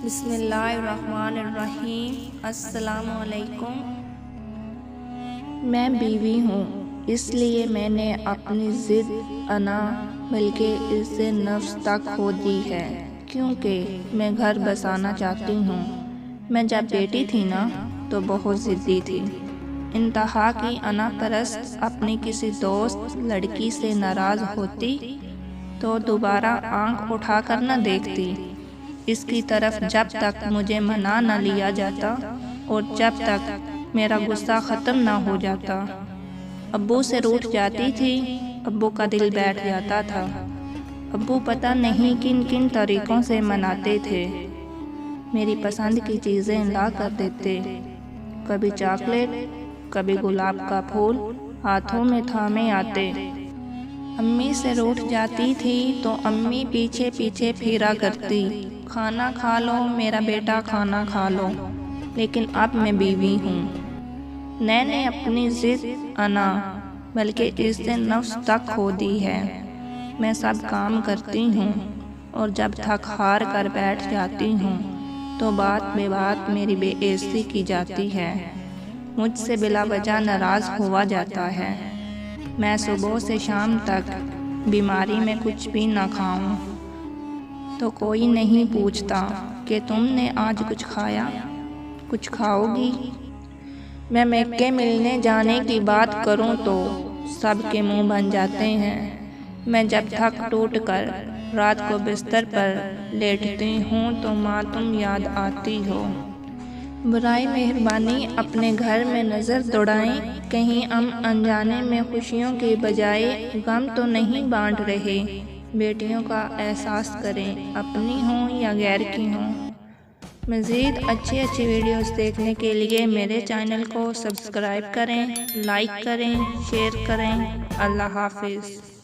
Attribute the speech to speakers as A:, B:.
A: بسم اللہ الرحمن الرحیم۔ السلام علیکم۔ میں بیوی ہوں، اس لیے میں نے اپنی ضد انا بلکہ عزت نفس تک کھو دی ہے، کیونکہ میں گھر بسانا چاہتی ہوں۔ میں جب بیٹی تھی نا تو بہت ضدی تھی، انتہا کی انا پرست۔ اپنی کسی دوست لڑکی سے ناراض ہوتی تو دوبارہ آنکھ اٹھا کر نہ دیکھتی، اس کی طرف جب تک مجھے منا نہ لیا جاتا اور جب تک میرا غصہ ختم نہ ہو جاتا۔ ابو سے روٹھ جاتی تھی، ابو کا دل بیٹھ جاتا تھا۔ ابو پتہ نہیں کن کن طریقوں سے مناتے تھے، میری پسند کی چیزیں لا کر دیتے، کبھی چاکلیٹ، کبھی گلاب کا پھول ہاتھوں میں تھامے آتے۔ امی سے روٹھ جاتی تھی تو امی پیچھے پیچھے پھیرا کرتی، کھانا کھا لو میرا بیٹا، کھانا کھا لو۔ لیکن اب میں بیوی ہوں، میں نے اپنی ضد انا بلکہ عزت نفس تک کھو دی ہے۔ میں سب کام کرتی ہوں اور جب تھک ہار کر بیٹھ جاتی ہوں تو بات بے بات میری بے عزتی کی جاتی ہے، مجھ سے بلا وجہ ناراض ہوا جاتا ہے۔ میں صبح سے شام تک بیماری میں کچھ بھی نہ کھاؤں تو کوئی نہیں پوچھتا کہ تم نے آج کچھ کھایا، کچھ کھاؤ گی۔ میں میکے ملنے جانے کی بات کروں تو سب کے منہ بن جاتے ہیں۔ میں جب تھک ٹوٹ کر رات کو بستر پر لیٹتی ہوں تو ماں تم یاد آتی ہو۔ برائے مہربانی اپنے گھر میں نظر دوڑائیں، کہیں ہم انجانے میں خوشیوں کے بجائے غم تو نہیں بانٹ رہے۔ بیٹیوں کا احساس کریں، اپنی ہوں یا غیر کی ہوں۔ مزید اچھی ویڈیوز دیکھنے کے لیے میرے چینل کو سبسکرائب کریں، لائک کریں، شیئر کریں۔ اللہ حافظ۔